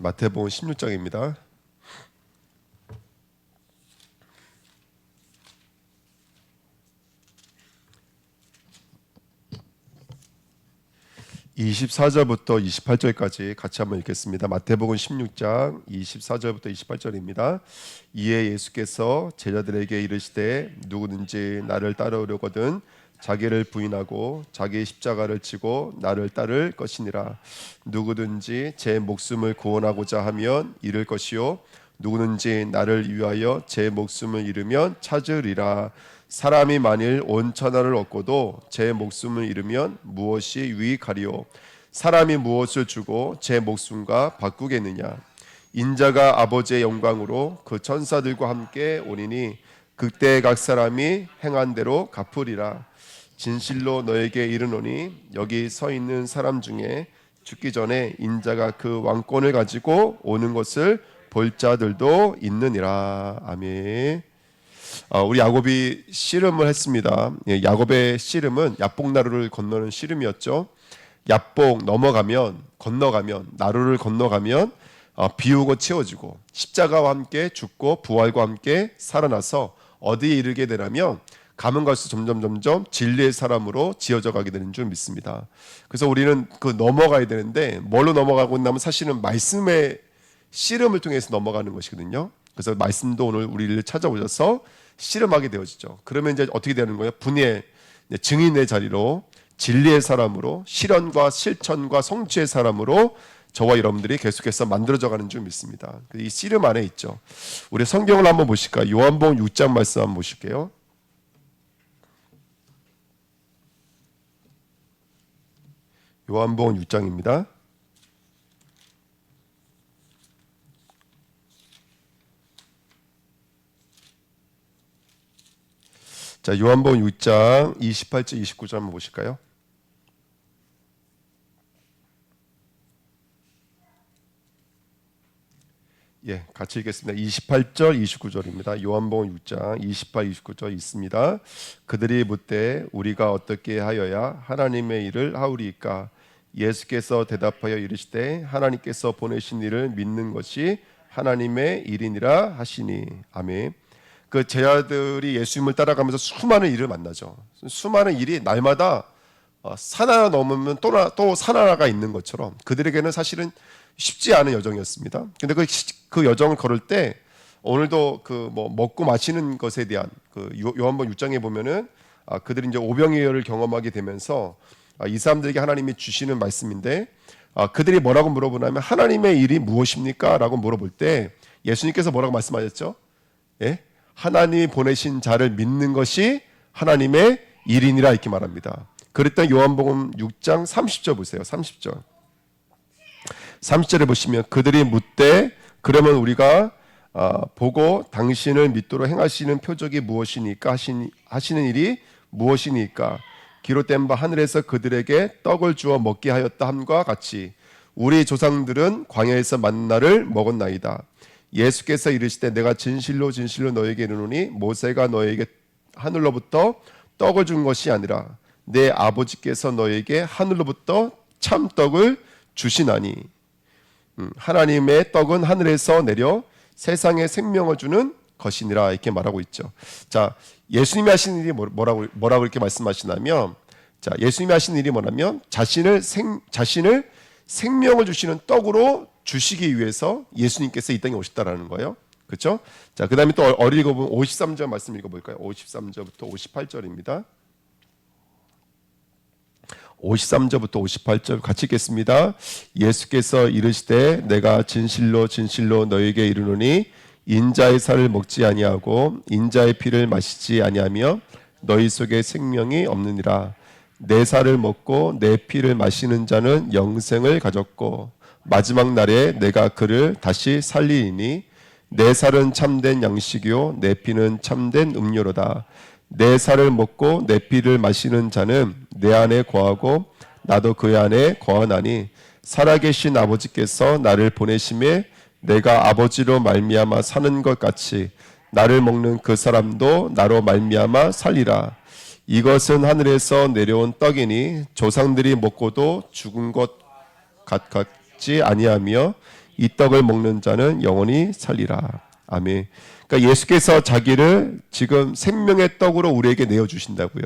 마태복음 16장입니다. (24절부터 28절까지) 같이 한번 읽겠습니다. 마태복음 16장 24절부터 28절입니다. 이에 예수께서 제자들에게 이르시되 누구든지 나를 따르려거든 자기를 부인하고 자기 십자가를 지고 나를 따를 것이니라. 누구든지 제 목숨을 구원하고자 하면 잃을 것이요 누구든지 나를 위하여 제 목숨을 잃으면 찾으리라. 사람이 만일 온 천하를 얻고도 제 목숨을 잃으면 무엇이 유익하리요? 사람이 무엇을 주고 제 목숨과 바꾸겠느냐? 인자가 아버지의 영광으로 그 천사들과 함께 오리니 그때 각 사람이 행한 대로 갚으리라. 진실로 너에게 이르노니 여기 서 있는 사람 중에 죽기 전에 인자가 그 왕권을 가지고 오는 것을 볼 자들도 있느니라. 아멘. 우리 야곱이 씨름을 했습니다. 야곱의 씨름은 야복 나루를 건너는 씨름이었죠. 야복 넘어가면 건너가면 나루를 건너가면 비우고 채워지고 십자가와 함께 죽고 부활과 함께 살아나서 어디에 이르게 되냐면 가면 갈수록 점점 진리의 사람으로 지어져 가게 되는 줄 믿습니다. 그래서 우리는 그 넘어가야 되는데 뭘로 넘어가고 있냐면 사실은 말씀의 씨름을 통해서 넘어가는 것이거든요. 그래서 말씀도 오늘 우리를 찾아오셔서 씨름하게 되어지죠. 그러면 이제 어떻게 되는 거예요? 분의 증인의 자리로 진리의 사람으로 실현과 실천과 성취의 사람으로 저와 여러분들이 계속해서 만들어져 가는 줄 믿습니다. 이 씨름 안에 있죠. 우리 성경을 한번 보실까요? 요한복음 6장 말씀 한번 보실게요. 요한복음 6장입니다. 자, 요한복음 6장 28절 29절 한번 보실까요? 예, 같이 읽겠습니다. 28절 29절입니다. 요한복음 6장 28, 29절 있습니다. 그들이 묻되 우리가 어떻게 하여야 하나님의 일을 하오리이까? 예수께서 대답하여 이르시되 하나님께서 보내신 일을 믿는 것이 하나님의 일이니라 하시니. 아멘. 그 제자들이 예수님을 따라가면서 수많은 일을 만나죠. 수많은 일이 날마다 산 하나 넘으면 또 산 하나가 있는 것처럼 그들에게는 사실은 쉽지 않은 여정이었습니다. 근데 그 여정을 걸을 때 오늘도 그 뭐 먹고 마시는 것에 대한 그 요한복음 6장에 보면은 그들이 이제 오병이어를 경험하게 되면서 이 사람들에게 하나님이 주시는 말씀인데 그들이 뭐라고 물어보냐면 하나님의 일이 무엇입니까? 라고 물어볼 때 예수님께서 뭐라고 말씀하셨죠? 예? 하나님이 보내신 자를 믿는 것이 하나님의 일이니라 이렇게 말합니다. 그랬더니 요한복음 6장 30절 보세요. 30절에 보시면 그들이 묻되 그러면 우리가 보고 당신을 믿도록 행하시는 표적이 무엇이니까 하시는 일이 무엇이니까 기록된 바 하늘에서 그들에게 떡을 주어 먹게 하였다 함과 같이 우리 조상들은 광야에서 만나를 먹었나이다. 예수께서 이르시되 내가 진실로 진실로 너에게 이르노니 모세가 너에게 하늘로부터 떡을 준 것이 아니라 내 아버지께서 너에게 하늘로부터 참 떡을 주시나니. 하나님의 떡은 하늘에서 내려 세상에 생명을 주는 것이니라 이렇게 말하고 있죠. 자, 예수님이 하신 일이 뭐라고 이렇게 말씀하시냐면, 자, 예수님이 하신 일이 뭐냐면 자신을 생명을 주시는 떡으로 주시기 위해서 예수님께서 이 땅에 오셨다라는 거예요. 그렇죠? 자, 그다음에 또 어리 읽어보면 53절 말씀 읽어볼까요? 53절부터 58절입니다. 53절부터 58절 같이 읽겠습니다. 예수께서 이르시되 내가 진실로 진실로 너에게 이르노니 인자의 살을 먹지 아니하고 인자의 피를 마시지 아니하며 너희 속에 생명이 없느니라. 내 살을 먹고 내 피를 마시는 자는 영생을 가졌고 마지막 날에 내가 그를 다시 살리리니 내 살은 참된 양식이요 내 피는 참된 음료로다. 내 살을 먹고 내 피를 마시는 자는 내 안에 거하고 나도 그 안에 거하나니 살아계신 아버지께서 나를 보내심에 내가 아버지로 말미암아 사는 것 같이 나를 먹는 그 사람도 나로 말미암아 살리라. 이것은 하늘에서 내려온 떡이니 조상들이 먹고도 죽은 것 같지 아니하며 이 떡을 먹는 자는 영원히 살리라. 아멘. 그러니까 예수께서 자기를 지금 생명의 떡으로 우리에게 내어주신다고요.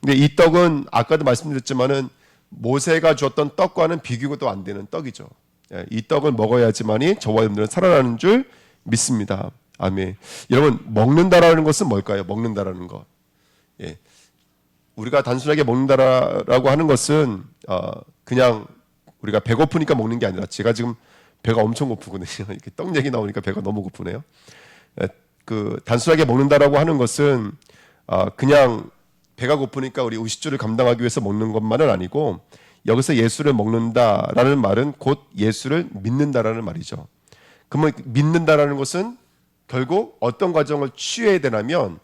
근데 이 떡은 아까도 말씀드렸지만은 모세가 주었던 떡과는 비교도 안 되는 떡이죠. 이 떡을 먹어야지만이 저와 여러분들은 살아나는 줄 믿습니다. 아멘. 여러분, 먹는다라는 것은 뭘까요? 먹는다라는 것. 예. 우리가 단순하게 먹는다라고 하는 것은 그냥 우리가 배고프니까 먹는 게 아니라, 제가 지금 배가 엄청 고프거든요. 이렇게 떡 얘기 나오니까 배가 너무 고프네요. 그 단순하게 먹는다라고 하는 것은 그냥 배가 고프니까 우리 의식주를 감당하기 위해서 먹는 것만은 아니고, 여기서 예수를 먹는다라는 말은 곧 예수를 믿는다라는 말이죠. 그러면 믿는다라는 것은 결국 어떤 과정을 취해야 되냐면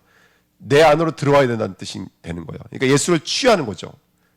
내 안으로 들어와야 된다는 뜻이 되는 거예요. 그러니까 예수를 취하는 거죠.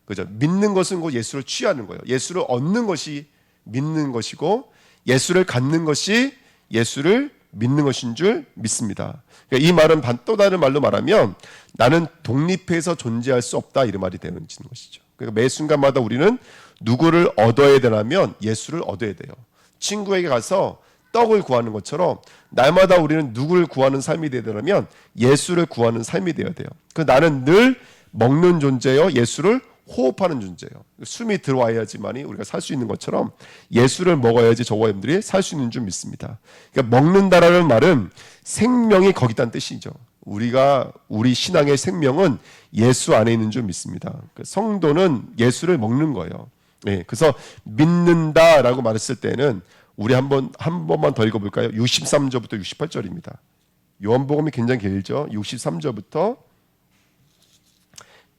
그죠? 믿는 것은 곧 예수를 취하는 거예요. 예수를 얻는 것이 믿는 것이고, 예수를 갖는 것이 예수를 믿는 것인 줄 믿습니다. 그러니까 이 말은 또 다른 말로 말하면 나는 독립해서 존재할 수 없다, 이런 말이 되는 것이죠. 그러니까 매 순간마다 우리는 누구를 얻어야 되냐면 예수를 얻어야 돼요. 친구에게 가서 떡을 구하는 것처럼 날마다 우리는 누구를 구하는 삶이 되려면 예수를 구하는 삶이 되어야 돼요. 그 나는 늘 먹는 존재요, 예수를 호흡하는 존재예요. 숨이 들어와야지만이 우리가 살 수 있는 것처럼 예수를 먹어야지 저와 여러분들이 살 수 있는 줄 믿습니다. 그러니까 먹는다라는 말은 생명이 거기 있다는 뜻이죠. 우리 신앙의 생명은 예수 안에 있는 줄 믿습니다. 성도는 예수를 먹는 거예요. 네, 그래서 믿는다라고 말했을 때는 우리 한 번만 더 읽어볼까요? 63절부터 68절입니다. 요한복음이 굉장히 길죠. 63절부터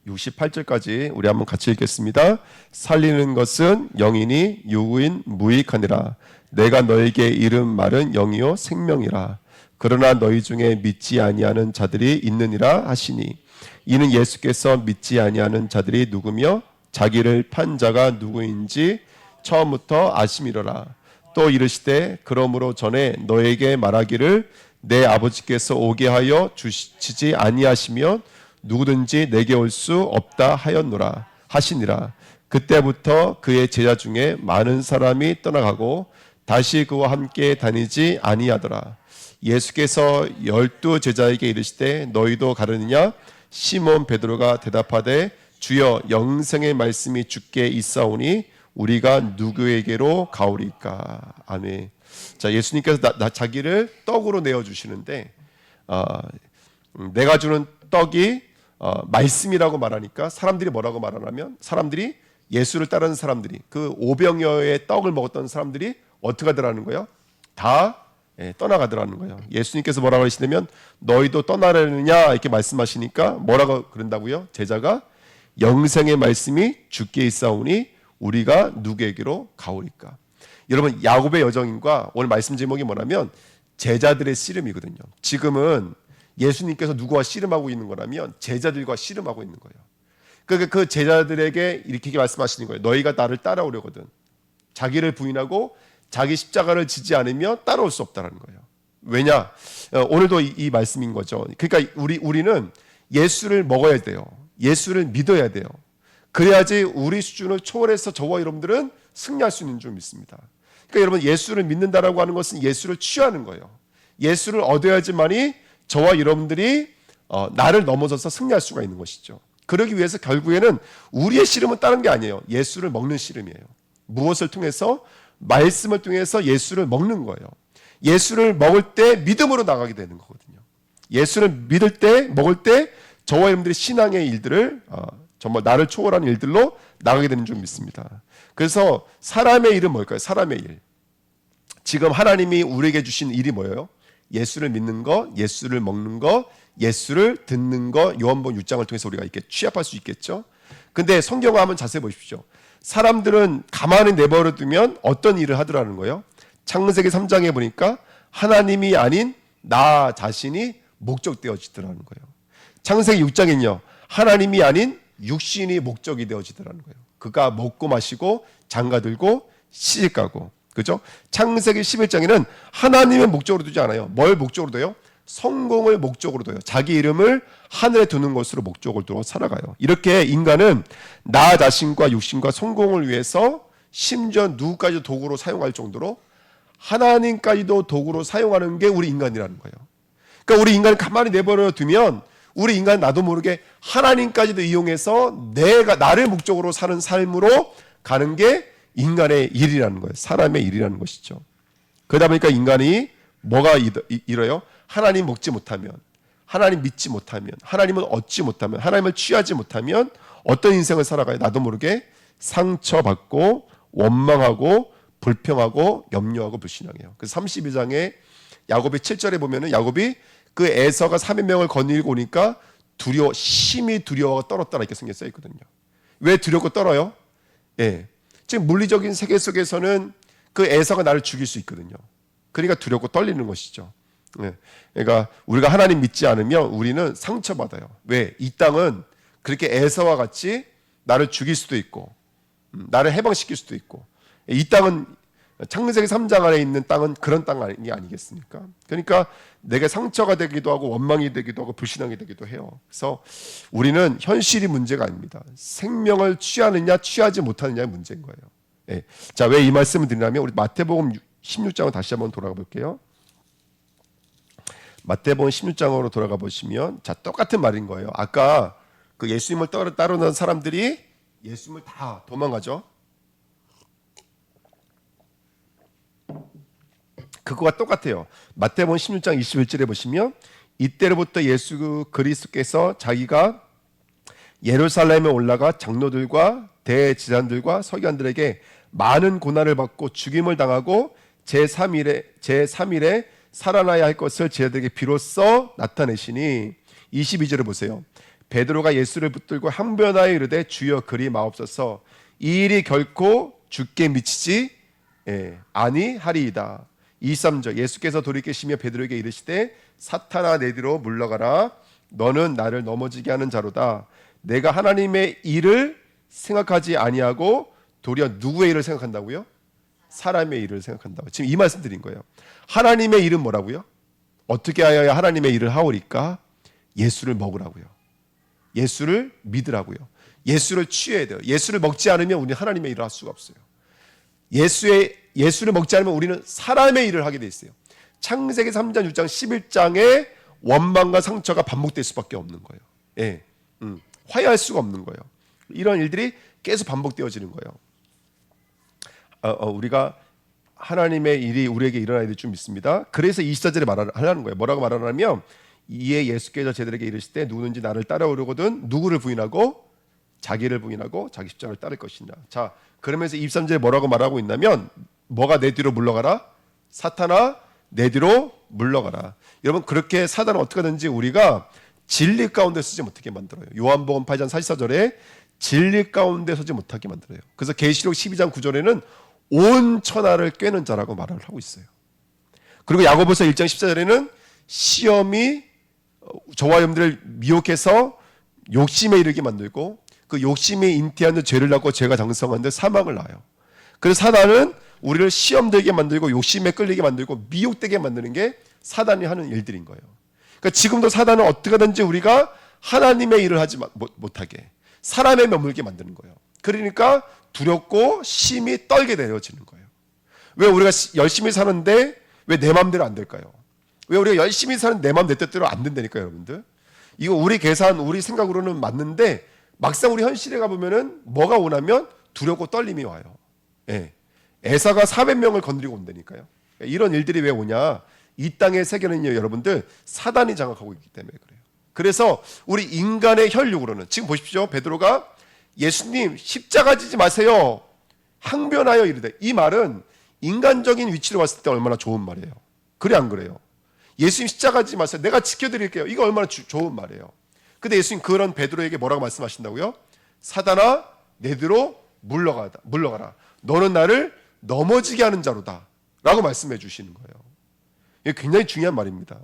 68절까지 우리 한번 같이 읽겠습니다. 살리는 것은 영이니 육인 무익하니라. 내가 너에게 이른 말은 영이요 생명이라. 그러나 너희 중에 믿지 아니하는 자들이 있느니라 하시니, 이는 예수께서 믿지 아니하는 자들이 누구며 자기를 판 자가 누구인지 처음부터 아심이로라. 또 이르시되 그러므로 전에 너에게 말하기를 내 아버지께서 오게 하여 주시지 아니하시면 누구든지 내게 올 수 없다 하였노라 하시니라. 그때부터 그의 제자 중에 많은 사람이 떠나가고 다시 그와 함께 다니지 아니하더라. 예수께서 12 제자에게 이르시되 너희도 가르느냐? 시몬 베드로가 대답하되 주여, 영생의 말씀이 주께 있사오니 우리가 누구에게로 가오리까? 아멘. 자, 예수님께서 자기를 떡으로 내어주시는데 내가 주는 떡이 말씀이라고 말하니까 사람들이 뭐라고 말하냐면, 사람들이 예수를 따르는 사람들이, 그 500여의 떡을 먹었던 사람들이 어떻게 하더라는 거예요? 다 떠나가더라는 거예요. 예수님께서 뭐라고 하시냐면 너희도 떠나려느냐 이렇게 말씀하시니까 뭐라고 그런다고요? 제자가 영생의 말씀이 주께 있사오니 우리가 누구에게로 가오리까? 여러분, 야곱의 여정인과 오늘 말씀 제목이 뭐냐면 제자들의 씨름이거든요. 지금은 예수님께서 누구와 씨름하고 있는 거라면 제자들과 씨름하고 있는 거예요. 그러니까 그 제자들에게 이렇게 말씀하시는 거예요. 너희가 나를 따라오려거든 자기를 부인하고 자기 십자가를 지지 않으면 따라올 수 없다는 거예요. 왜냐? 오늘도 이 말씀인 거죠. 그러니까 우리는 예수를 먹어야 돼요. 예수를 믿어야 돼요. 그래야지 우리 수준을 초월해서 저와 여러분들은 승리할 수 있는 줄 믿습니다. 그러니까 여러분, 예수를 믿는다라고 하는 것은 예수를 취하는 거예요. 예수를 얻어야지만이 저와 여러분들이 나를 넘어서서 승리할 수가 있는 것이죠. 그러기 위해서 결국에는 우리의 씨름은 다른 게 아니에요. 예수를 먹는 씨름이에요. 무엇을 통해서? 말씀을 통해서 예수를 먹는 거예요. 예수를 먹을 때 믿음으로 나가게 되는 거거든요. 예수를 믿을 때, 먹을 때 저와 여러분들의 신앙의 일들을 정말 나를 초월하는 일들로 나가게 되는 줄 믿습니다. 그래서 사람의 일은 뭘까요? 사람의 일. 지금 하나님이 우리에게 주신 일이 뭐예요? 예수를 믿는 거, 예수를 먹는 거, 예수를 듣는 거. 요한복음 6장을 통해서 우리가 이렇게 취합할 수 있겠죠. 근데 성경을 한번 자세히 보십시오. 사람들은 가만히 내버려 두면 어떤 일을 하더라는 거예요? 창세기 3장에 보니까 하나님이 아닌 나 자신이 목적되어지더라는 거예요. 창세기 6장에는요, 하나님이 아닌 육신이 목적이 되어지더라는 거예요. 그가 먹고 마시고 장가들고 시집가고, 그죠? 창세기 11장에는 하나님의 목적으로 두지 않아요. 뭘 목적으로 둬요? 성공을 목적으로 둬요. 자기 이름을 하늘에 두는 것으로 목적을 두고 살아가요. 이렇게 인간은 나 자신과 육신과 성공을 위해서 심지어 누구까지 도구로 사용할 정도로 하나님까지도 도구로 사용하는 게 우리 인간이라는 거예요. 그러니까 우리 인간을 가만히 내버려 두면 우리 인간 나도 모르게 하나님까지도 이용해서 나를 목적으로 사는 삶으로 가는 게 인간의 일이라는 거예요. 사람의 일이라는 것이죠. 그러다 보니까 인간이 뭐가 이뤄요? 하나님 먹지 못하면, 하나님 믿지 못하면, 하나님을 얻지 못하면, 하나님을 취하지 못하면 어떤 인생을 살아가요? 나도 모르게 상처받고 원망하고 불평하고 염려하고 불신앙해요. 그래서 32장에 야곱이 7절에 보면은 야곱이 그 에서가 300명을 거느리고 오니까 심히 두려워가 떨었다라 이렇게 생겼어요 있거든요. 왜 두렵고 떨어요? 예. 지금 물리적인 세계 속에서는 그 에서가 나를 죽일 수 있거든요. 그러니까 두렵고 떨리는 것이죠. 예. 그러니까 우리가 하나님 믿지 않으면 우리는 상처받아요. 왜? 이 땅은 그렇게 에서와 같이 나를 죽일 수도 있고 나를 해방시킬 수도 있고 이 땅은 창세기 3장 안에 있는 땅은 그런 땅이 아니겠습니까? 그러니까 내게 상처가 되기도 하고 원망이 되기도 하고 불신앙이 되기도 해요. 그래서 우리는 현실이 문제가 아닙니다. 생명을 취하느냐 취하지 못하느냐의 문제인 거예요. 예. 자, 왜 이 말씀을 드리냐면 우리 마태복음 16장을 다시 한번 돌아가 볼게요. 마태복음 16장으로 돌아가 보시면 자, 똑같은 말인 거예요. 아까 그 예수님을 따르는 사람들이 예수님을 다 도망가죠. 그거와 똑같아요. 마태복음 16장 21절에 보시면 이때로부터 예수 그리스도께서 자기가 예루살렘에 올라가 장로들과 대제사장들과 서기관들에게 많은 고난을 받고 죽임을 당하고 제3일에 살아나야 할 것을 제자들에게 비로소 나타내시니 22절을 보세요. 베드로가 예수를 붙들고 항변하여 이르되 주여 그리 마옵소서 이 일이 결코 주께 미치지 아니하리이다. 23절 예수께서 돌이키시며 베드로에게 이르시되 사탄아 내 뒤로 물러가라 너는 나를 넘어지게 하는 자로다. 내가 하나님의 일을 생각하지 아니하고 도리어 누구의 일을 생각한다고요? 사람의 일을 생각한다고. 지금 이 말씀 드린 거예요. 하나님의 일은 뭐라고요? 어떻게 하여야 하나님의 일을 하오리까? 예수를 먹으라고요. 예수를 믿으라고요. 예수를 취해야 돼요. 예수를 먹지 않으면 우리는 하나님의 일을 할 수가 없어요. 예수를 먹지 않으면 우리는 사람의 일을 하게 돼 있어요. 창세기 3장, 6장, 11장에 원망과 상처가 반복될 수밖에 없는 거예요. 예, 화해할 수가 없는 거예요. 이런 일들이 계속 반복되어지는 거예요. 우리가 하나님의 일이 우리에게 일어나야 될 줄 믿습니다. 그래서 24절에 말하는 거예요. 뭐라고 말하냐면 이에 예수께서 제들에게 이르시되 누구든지 나를 따라오려거든 누구를 부인하고 자기를 부인하고 자기 십자가를 따를 것이냐. 자, 그러면서 23절에 뭐라고 말하고 있냐면 뭐가 내 뒤로 물러가라? 사탄아 내 뒤로 물러가라. 여러분 그렇게 사단은 어떻게 하든지 우리가 진리 가운데 서지 못하게 만들어요. 요한복음 8장 44절에 진리 가운데 서지 못하게 만들어요. 그래서 계시록 12장 9절에는 온 천하를 꿰는 자라고 말을 하고 있어요. 그리고 야고보서 1장 14절에는 시험이 저와 여러분들을 미혹해서 욕심에 이르게 만들고 그 욕심이 잉태하는 죄를 낳고 죄가 장성하는데 사망을 낳아요. 그래서 사단은 우리를 시험 들게 만들고 욕심에 끌리게 만들고 미혹되게 만드는 게 사단이 하는 일들인 거예요. 그러니까 지금도 사단은 어떻게든지 우리가 하나님의 일을 하지 못하게 사람에 머물게 만드는 거예요. 그러니까 두렵고 심히 떨게 되어지는 거예요. 왜 우리가 열심히 사는데 왜 내 마음대로 안 될까요? 왜 우리가 열심히 사는 내 마음 내 뜻대로 안 된다니까요, 여러분들. 이거 우리 계산, 우리 생각으로는 맞는데 막상 우리 현실에 가보면은 뭐가 오냐면 두렵고 떨림이 와요. 예. 에사가 400명을 건드리고 온다니까요. 이런 일들이 왜 오냐? 이 땅의 세계는요, 여러분들 사단이 장악하고 있기 때문에 그래요. 그래서 우리 인간의 혈육으로는 지금 보십시오. 베드로가 예수님 십자가 지지 마세요. 항변하여 이르되 이 말은 인간적인 위치로 봤을 때 얼마나 좋은 말이에요. 그래 안 그래요? 예수님 십자가 지지 마세요. 내가 지켜드릴게요. 이거 얼마나 좋은 말이에요. 근데 예수님 그런 베드로에게 뭐라고 말씀하신다고요? 사단아 내 뒤로 물러가라. 너는 나를 넘어지게 하는 자로다 라고 말씀해 주시는 거예요. 이게 굉장히 중요한 말입니다.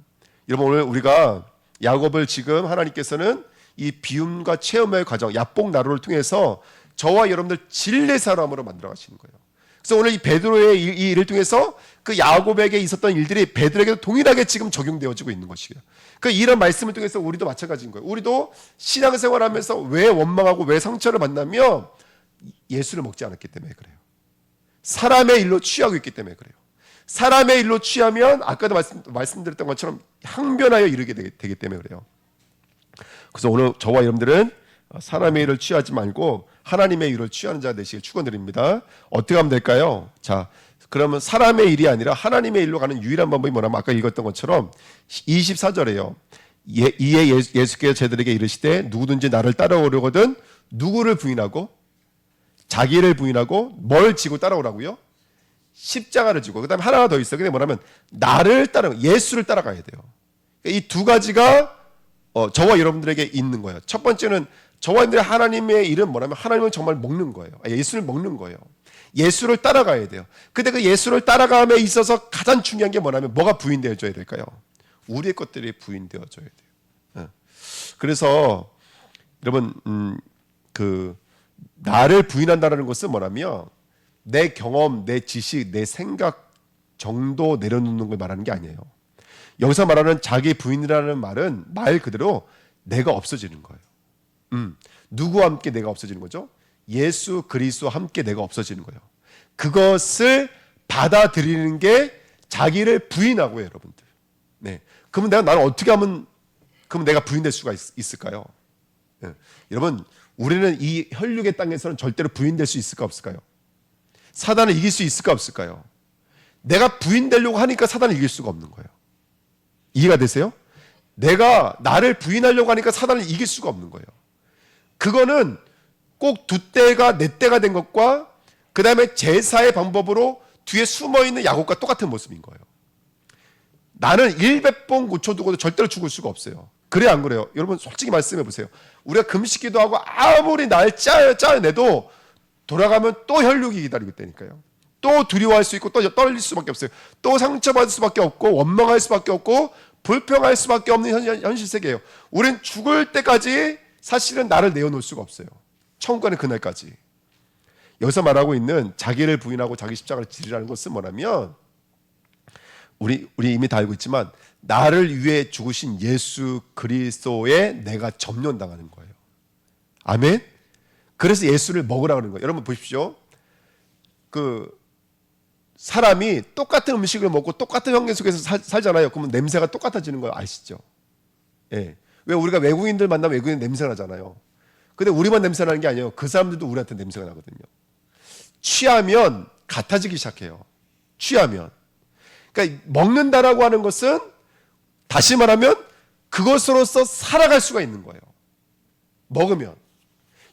여러분 오늘 우리가 야곱을 지금 하나님께서는 이 비움과 체험의 과정 야복 나루를 통해서 저와 여러분들 진리의 사람으로 만들어 가시는 거예요. 그래서 오늘 이 베드로의 이 일을 통해서 그 야곱에게 있었던 일들이 베드로에게도 동일하게 지금 적용되어지고 있는 것이에요. 그 이런 말씀을 통해서 우리도 마찬가지인 거예요. 우리도 신앙생활하면서 왜 원망하고 왜 상처를 받냐면 예수를 먹지 않았기 때문에 그래요. 사람의 일로 취하고 있기 때문에 그래요. 사람의 일로 취하면 아까도 말씀드렸던 것처럼 항변하여 이르게 되기 때문에 그래요. 그래서 오늘 저와 여러분들은 사람의 일을 취하지 말고 하나님의 일을 취하는 자가 되시길 축원드립니다. 어떻게 하면 될까요? 자, 그러면 사람의 일이 아니라 하나님의 일로 가는 유일한 방법이 뭐냐면 아까 읽었던 것처럼 24절에요. 이에 예수께서 제자들에게 이르시되 누구든지 나를 따라오려거든 누구를 부인하고 자기를 부인하고 뭘 지고 따라오라고요? 십자가를 지고. 그다음에 하나가 더 있어요. 그게 뭐냐면 나를 따라 예수를 따라가야 돼요. 이 두 가지가 저와 여러분들에게 있는 거예요. 첫 번째는 저와 여러분들의 하나님의 일은 뭐냐면 하나님을 정말 먹는 거예요. 예수를 먹는 거예요. 예수를 따라가야 돼요. 근데 그 예수를 따라감에 있어서 가장 중요한 게 뭐냐면 뭐가 부인되어져야 될까요? 우리의 것들이 부인되어져야 돼요. 그래서 여러분 그 나를 부인한다는 것은 뭐냐면 내 경험, 내 지식, 내 생각 정도 내려놓는 걸 말하는 게 아니에요. 여기서 말하는 자기 부인이라는 말은 말 그대로 내가 없어지는 거예요. 누구와 함께 내가 없어지는 거죠? 예수 그리스도와 함께 내가 없어지는 거예요. 그것을 받아들이는 게 자기를 부인하고요, 여러분들. 네. 그러면 나는 어떻게 하면 그럼 내가 부인될 수가 있을까요? 네. 여러분, 우리는 이 혈육의 땅에서는 절대로 부인될 수 있을까 없을까요? 사단을 이길 수 있을까 없을까요? 내가 부인되려고 하니까 사단을 이길 수가 없는 거예요. 이해가 되세요? 내가 나를 부인하려고 하니까 사단을 이길 수가 없는 거예요. 그거는 꼭 두 때가 네 때가 된 것과 그 다음에 제사의 방법으로 뒤에 숨어있는 야곱과 똑같은 모습인 거예요. 나는 100번 고쳐두고도 절대로 죽을 수가 없어요. 그래 안 그래요? 여러분 솔직히 말씀해 보세요. 우리가 금식기도 하고 아무리 날 짜내도 돌아가면 또 혈육이 기다리고 있다니까요. 또 두려워할 수 있고 또 떨릴 수밖에 없어요. 또 상처받을 수밖에 없고 원망할 수밖에 없고 불평할 수밖에 없는 현실 세계예요. 우린 죽을 때까지 사실은 나를 내어놓을 수가 없어요. 천국 가는 그날까지. 여기서 말하고 있는 자기를 부인하고 자기 십자가를 지리라는 것은 뭐냐면 우리 이미 다 알고 있지만 나를 위해 죽으신 예수 그리스도에 내가 점령당하는 거예요. 아멘? 그래서 예수를 먹으라 그러는 거예요. 여러분 보십시오. 그 사람이 똑같은 음식을 먹고 똑같은 환경 속에서 살잖아요. 그러면 냄새가 똑같아지는 거 아시죠? 예. 왜 우리가 외국인들 만나면 외국인 냄새 나잖아요. 근데 우리만 냄새 나는 게 아니에요. 그 사람들도 우리한테 냄새가 나거든요. 취하면 같아지기 시작해요. 취하면. 그러니까 먹는다라고 하는 것은 다시 말하면 그것으로서 살아갈 수가 있는 거예요. 먹으면.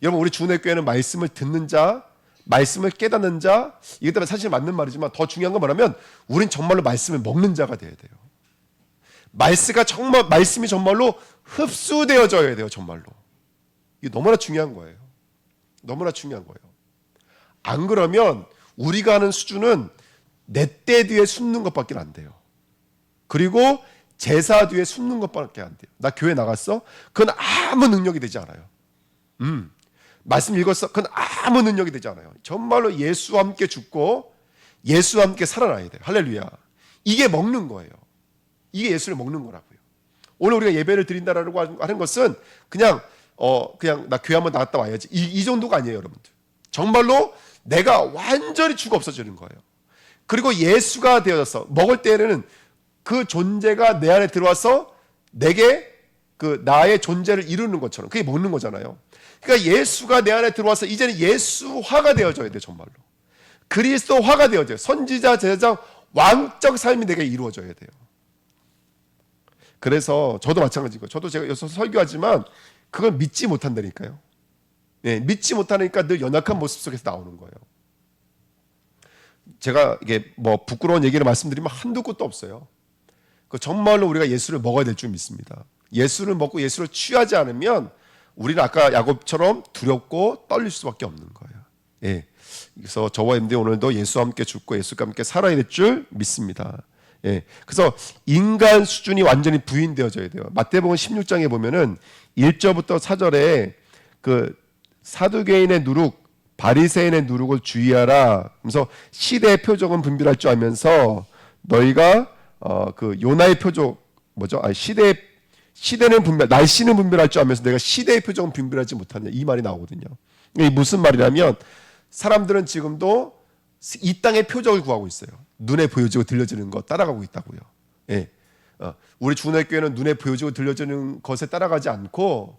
여러분 우리 주내교회는 말씀을 듣는 자, 말씀을 깨닫는 자, 이게 때문에 사실 맞는 말이지만 더 중요한 건 뭐냐면 우린 정말로 말씀을 먹는 자가 돼야 돼요. 말씀이 정말로 흡수되어져야 돼요. 정말로. 이게 너무나 중요한 거예요. 너무나 중요한 거예요. 안 그러면 우리가 하는 수준은 내 때 뒤에 숨는 것밖에 안 돼요. 그리고 제사 뒤에 숨는 것밖에 안 돼요. 나 교회 나갔어? 그건 아무 능력이 되지 않아요. 말씀 읽었어? 그건 아무 능력이 되지 않아요. 정말로 예수와 함께 죽고 예수와 함께 살아나야 돼요. 할렐루야. 이게 먹는 거예요. 이게 예수를 먹는 거라고요. 오늘 우리가 예배를 드린다라고 하는 것은 그냥 나 교회 한번 나갔다 와야지 이 정도가 아니에요, 여러분들. 정말로 내가 완전히 죽어 없어지는 거예요. 그리고 예수가 되어서 먹을 때에는 그 존재가 내 안에 들어와서 내게 그 나의 존재를 이루는 것처럼 그게 먹는 거잖아요. 그러니까 예수가 내 안에 들어와서 이제는 예수화가 되어져야 돼요. 정말로 그리스도화가 되어져요. 선지자, 제사장, 왕적 삶이 내게 이루어져야 돼요. 그래서 저도 마찬가지고 저도 제가 여기서 설교하지만 그걸 믿지 못한다니까요. 네, 믿지 못하니까 늘 연약한 모습 속에서 나오는 거예요. 제가 이게 뭐 부끄러운 얘기를 말씀드리면 한두 곳도 없어요. 정말로 우리가 예수를 먹어야 될 줄 믿습니다. 예수를 먹고 예수를 취하지 않으면 우리는 아까 야곱처럼 두렵고 떨릴 수밖에 없는 거예요. 예. 그래서 저와 여러분들 오늘도 예수와 함께 죽고 예수와 함께 살아야 될 줄 믿습니다. 예. 그래서 인간 수준이 완전히 부인되어져야 돼요. 마태복음 16장에 보면은 1절부터 4절에 그 사두개인의 누룩, 바리새인의 누룩을 주의하라. 그래서 시대의 표적은 분별할 줄 알면서 너희가 그 요나의 표적 뭐죠? 시대는 날씨는 분별할 줄 알면서 내가 시대의 표적은 분별하지 못하냐 이 말이 나오거든요. 이게 무슨 말이냐면 사람들은 지금도 이 땅의 표적을 구하고 있어요. 눈에 보여지고 들려지는 것 따라가고 있다고요. 예. 우리 주은혜교회는 눈에 보여지고 들려지는 것에 따라가지 않고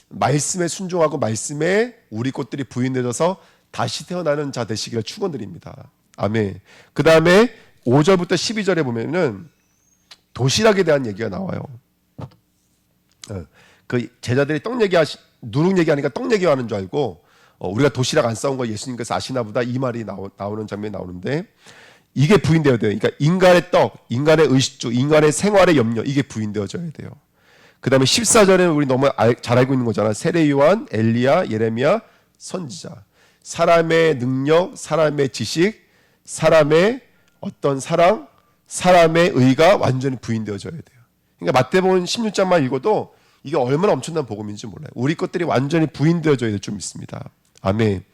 말씀에 순종하고 말씀에 우리 것들이 부인되어서 다시 태어나는 자 되시기를 축원드립니다. 아멘. 그 다음에 5절부터 12절에 보면은 도시락에 대한 얘기가 나와요. 그 제자들이 누룩 얘기하니까 떡 얘기하는 줄 알고 우리가 도시락 안 싸운 거 예수님께서 아시나 보다 이 말이 나오는 장면이 나오는데 이게 부인되어야 돼요. 그러니까 인간의 떡, 인간의 의식주, 인간의 생활의 염려 이게 부인되어져야 돼요. 그 다음에 14절에는 우리 너무 잘 알고 있는 거잖아. 세례 요한, 엘리야, 예레미야, 선지자. 사람의 능력, 사람의 지식, 사람의 어떤 사랑, 사람의 의가 완전히 부인되어져야 돼요. 그러니까 마태복음 16장만 읽어도 이게 얼마나 엄청난 복음인지 몰라요. 우리 것들이 완전히 부인되어져야 될 줄 믿습니다. 아멘.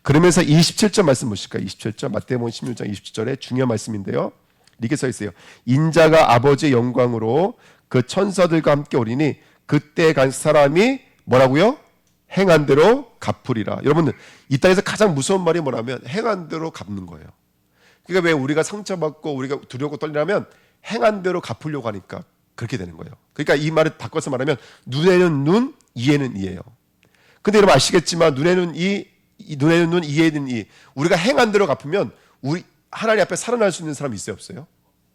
그러면서 27절 말씀 보실까요? 27절 마태복음 16장 27절에 중요한 말씀인데요. 이렇게 써 있어요. 인자가 아버지의 영광으로 그 천사들과 함께 오리니 그때 간 사람이 뭐라고요? 행한 대로 갚으리라. 여러분들 이 땅에서 가장 무서운 말이 뭐냐면 행한 대로 갚는 거예요. 그러니까 왜 우리가 상처받고 우리가 두려워 떨리냐면 행한 대로 갚으려고 하니까 그렇게 되는 거예요. 그러니까 이 말을 바꿔서 말하면 눈에는 눈, 이에는 이예요. 근데 여러분 아시겠지만 눈에는 눈에는 눈, 이에는 이. 우리가 행한 대로 갚으면 우리 하나님 앞에 살아날 수 있는 사람이 있어요, 없어요?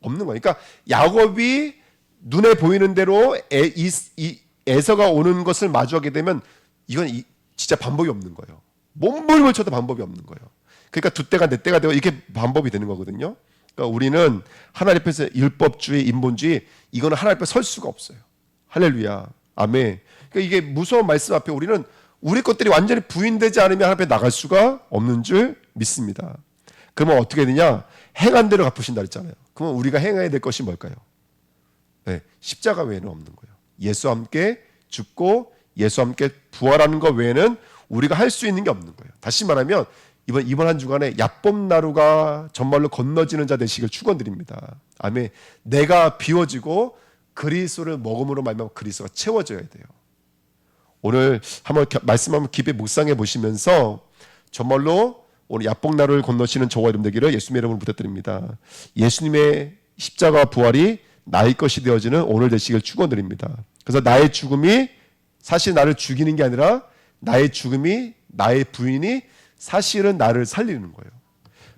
없는 거예요. 그러니까 야곱이 눈에 보이는 대로 에서가 오는 것을 마주하게 되면 이건 진짜 방법이 없는 거예요. 몸부림을 쳐도 방법이 없는 거예요. 그러니까 두 때가 내 때가 되고 이렇게 방법이 되는 거거든요. 그러니까 우리는 하나님 앞에서 율법주의, 인본주의 이거는 하나님 앞에 설 수가 없어요. 할렐루야, 아멘. 그러니까 이게 무서운 말씀 앞에 우리는 우리 것들이 완전히 부인되지 않으면 하나님 앞에 나갈 수가 없는 줄 믿습니다. 그러면 어떻게 되냐? 행한 대로 갚으신다 그랬잖아요. 그러면 우리가 행해야 될 것이 뭘까요? 네, 십자가 외에는 없는 거예요. 예수와 함께 죽고 예수와 함께 부활하는 것 외에는 우리가 할 수 있는 게 없는 거예요. 다시 말하면 이번 한 주간에 야법나루가 정말로 건너지는 자 되시길 축원드립니다. 아멘. 내가 비워지고 그리스도를 먹음으로 말미암아 그리스도가 채워져야 돼요. 오늘 한번 말씀 한번 깊이 묵상해 보시면서 정말로 오늘 야복나루를 건너시는 저와 여러분 되기를 예수님의 이름으로 부탁드립니다. 예수님의 십자가 부활이 나의 것이 되어지는 오늘 되시길 축원드립니다. 그래서 나의 죽음이 사실 나를 죽이는 게 아니라 나의 죽음이 나의 부인이 사실은 나를 살리는 거예요.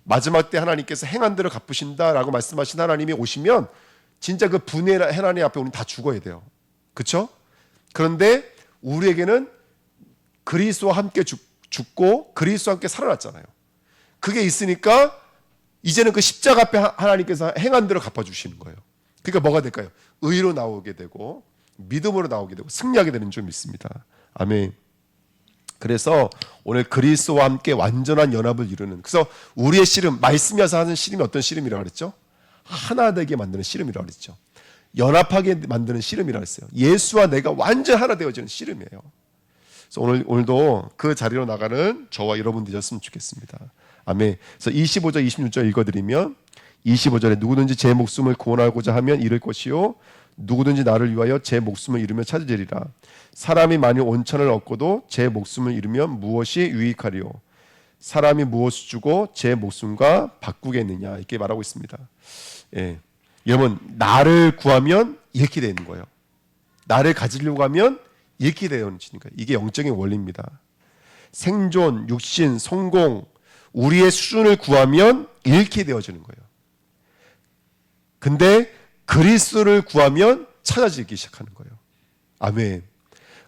마지막 때 하나님께서 행한 대로 갚으신다라고 말씀하신 하나님이 오시면 진짜 그 분의 하나님 앞에 우리는 다 죽어야 돼요. 그렇죠? 그런데 우리에게는 그리스도와 함께 죽고 그리스도와 함께 살아났잖아요. 그게 있으니까 이제는 그 십자가 앞에 하나님께서 행한 대로 갚아주시는 거예요. 그러니까 뭐가 될까요? 의로 나오게 되고 믿음으로 나오게 되고 승리하게 되는 줄 믿습니다. 아멘. 그래서 오늘 그리스도와 함께 완전한 연합을 이루는, 그래서 우리의 씨름, 말씀이어서 하는 씨름이 어떤 씨름이라고 그랬죠? 하나 되게 만드는 씨름이라고 그랬죠. 연합하게 만드는 씨름이라고 했어요. 예수와 내가 완전 하나 되어지는 씨름이에요. 그래서 오늘도 그 자리로 나가는 저와 여러분 되셨으면 좋겠습니다. 아멘. 그래서 25절, 26절 읽어드리면 25절에 누구든지 제 목숨을 구원하고자 하면 잃을 것이요 누구든지 나를 위하여 제 목숨을 잃으면 찾으리라. 사람이 만일 온천을 얻고도 제 목숨을 잃으면 무엇이 유익하리요? 사람이 무엇을 주고 제 목숨과 바꾸겠느냐, 이렇게 말하고 있습니다. 예. 여러분, 나를 구하면 잃게 되는 거예요. 나를 가지려고 하면 잃게 되는 거니까 이게 영적인 원리입니다. 생존, 육신, 성공, 우리의 수준을 구하면 잃게 되어지는 거예요. 근데 그리스도를 구하면 찾아지기 시작하는 거예요. 아멘.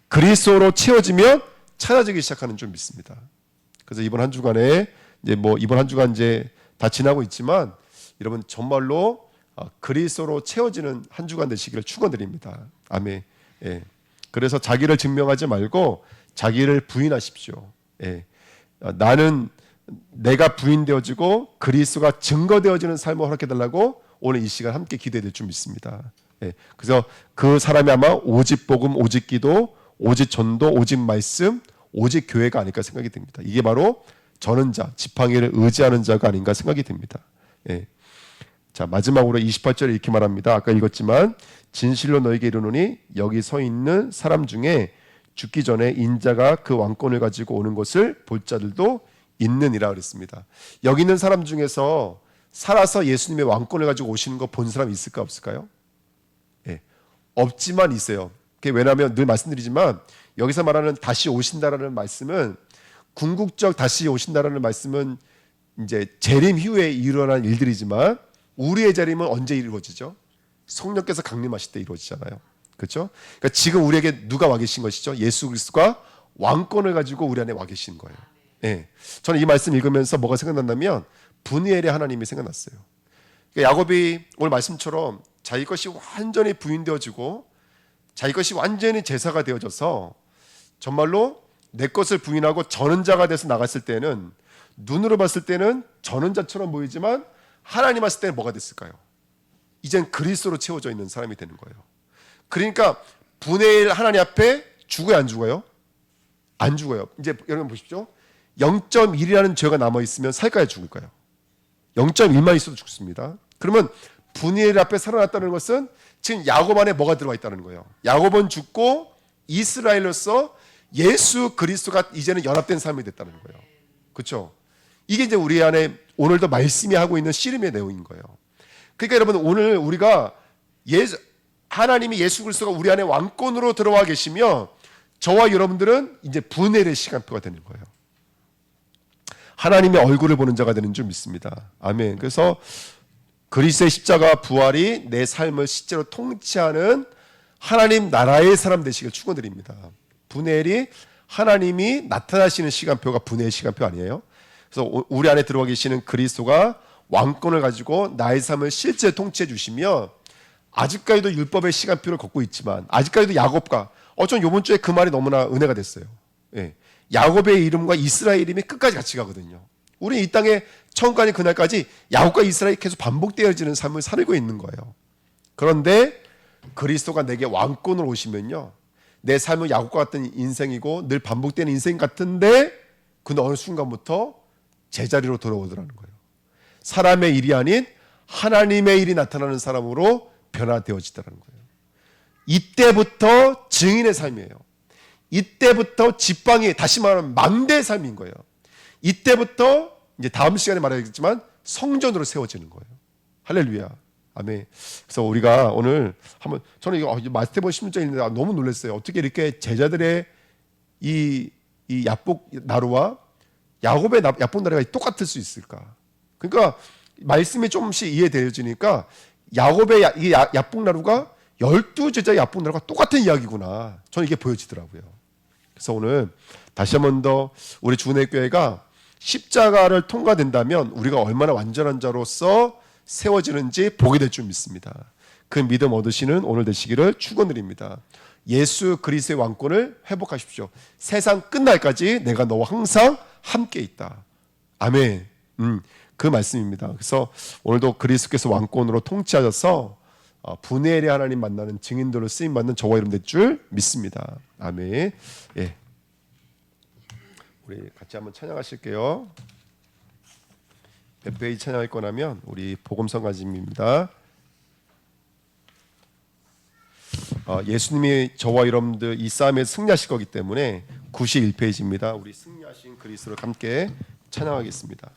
그리스도로 채워지면 찾아지기 시작하는 줄 믿습니다. 그래서 이번 한 주간에 이번 한 주간 다 지나고 있지만 여러분 정말로 그리스도로 채워지는 한 주간 되시기를 축원드립니다. 아멘. 예. 그래서 자기를 증명하지 말고 자기를 부인하십시오. 예. 나는 내가 부인되어지고 그리스도가 증거되어지는 삶을 허락해 달라고 오늘 이 시간 함께 기도해야 될 줄 믿습니다. 예. 그래서 그 사람이 아마 오직 복음, 오직 기도, 오직 전도, 오직 말씀, 오직 교회가 아닐까 생각이 듭니다. 이게 바로 전은 자, 지팡이를 의지하는 자가 아닌가 생각이 듭니다. 예. 자, 마지막으로 28절에 이렇게 말합니다. 아까 읽었지만 진실로 너에게 이르노니 여기 서 있는 사람 중에 죽기 전에 인자가 그 왕권을 가지고 오는 것을 볼 자들도 있느니라 그랬습니다. 여기 있는 사람 중에서 살아서 예수님의 왕권을 가지고 오시는 거 본 사람 있을까 없을까요? 예, 없지만 있어요. 그게 왜냐하면 늘 말씀드리지만 여기서 말하는 다시 오신다라는 말씀은 궁극적 다시 오신다라는 말씀은 이제 재림 후에 일어난 일들이지만 우리의 재림은 언제 이루어지죠? 성령께서 강림하실 때 이루어지잖아요. 그렇죠? 그러니까 지금 우리에게 누가 와 계신 것이죠? 예수 그리스도가 왕권을 가지고 우리 안에 와 계신 거예요. 예. 저는 이 말씀 읽으면서 뭐가 생각난다면 분이엘의 하나님이 생각났어요. 그러니까 야곱이 오늘 말씀처럼 자기 것이 완전히 부인되어지고 자기 것이 완전히 제사가 되어져서 정말로 내 것을 부인하고 전원자가 돼서 나갔을 때는 눈으로 봤을 때는 전원자처럼 보이지만 하나님 봤을 때는 뭐가 됐을까요? 이젠 그리스도로 채워져 있는 사람이 되는 거예요. 그러니까 분의 1 하나님 앞에 죽어요, 안 죽어요? 안 죽어요. 이제 여러분 보십시오. 0.1이라는 죄가 남아있으면 살까요, 죽을까요? 0.1만 있어도 죽습니다. 그러면 분의 1 앞에 살아났다는 것은 지금 야곱 안에 뭐가 들어와 있다는 거예요. 야곱은 죽고 이스라엘로서 예수 그리스도가 이제는 연합된 삶이 됐다는 거예요. 그렇죠? 이게 이제 우리 안에 오늘도 말씀이 하고 있는 씨름의 내용인 거예요. 그러니까 여러분 오늘 우리가 하나님이 예수 그리스도가 우리 안에 왕권으로 들어와 계시며 저와 여러분들은 이제 분해의 시간표가 되는 거예요. 하나님의 얼굴을 보는 자가 되는 줄 믿습니다. 아멘. 그래서 그리스도의 십자가 부활이 내 삶을 실제로 통치하는 하나님 나라의 사람 되시길 축원드립니다. 분해일이 하나님이 나타나시는 시간표가 분해의 시간표 아니에요? 그래서 우리 안에 들어와 계시는 그리스도가 왕권을 가지고 나의 삶을 실제 통치해 주시며 아직까지도 율법의 시간표를 걷고 있지만 아직까지도 야곱과 전 이번 주에 그 말이 너무나 은혜가 됐어요. 예. 야곱의 이름과 이스라엘 이름이 끝까지 같이 가거든요. 우리 이 땅에 처음까지 그날까지 야곱과 이스라엘이 계속 반복되어지는 삶을 살고 있는 거예요. 그런데 그리스도가 내게 왕권으로 오시면요, 내 삶은 야곱과 같은 인생이고 늘 반복되는 인생 같은데 그 어느 순간부터 제자리로 돌아오더라는 거예요. 사람의 일이 아닌 하나님의 일이 나타나는 사람으로 변화되어지더라는 거예요. 이때부터 증인의 삶이에요. 이때부터 지팡이, 다시 말하면 망대의 삶인 거예요. 이때부터 이제 다음 시간에 말하겠지만 성전으로 세워지는 거예요. 할렐루야. 아멘. 그래서 우리가 오늘 한번 저는 이거 마태복음 16장에 있는데 너무 놀랐어요. 어떻게 이렇게 제자들의 이 야복 나루와 야곱의 야복 나루가 똑같을 수 있을까? 그러니까 말씀이 조금씩 이해되어지니까 야곱의 이 야복 나루가 12제자의 야복 나루가 똑같은 이야기구나. 저는 이게 보여지더라고요. 그래서 오늘 다시 한 번 더 우리 주은혜교회가 십자가를 통과된다면 우리가 얼마나 완전한 자로서 세워지는지 보게 될 줄 믿습니다. 그 믿음 얻으시는 오늘 되시기를 축원드립니다. 예수 그리스도의 왕권을 회복하십시오. 세상 끝날까지 내가 너와 항상 함께 있다. 아멘. 그 말씀입니다. 그래서 오늘도 그리스도께서 왕권으로 통치하셔서 분해의 하나님 만나는 증인들로 쓰임받는 저와 여러분 될 줄 믿습니다. 아멘. 예. 우리 같이 한번 찬양하실게요. 몇 페이지 찬양할 거냐면 우리 복음성가짐입니다. 예수님이 저와 여러분들 이 싸움에 승리하실 거기 때문에 91페이지입니다. 우리 승리하신 그리스도를 함께 찬양하겠습니다.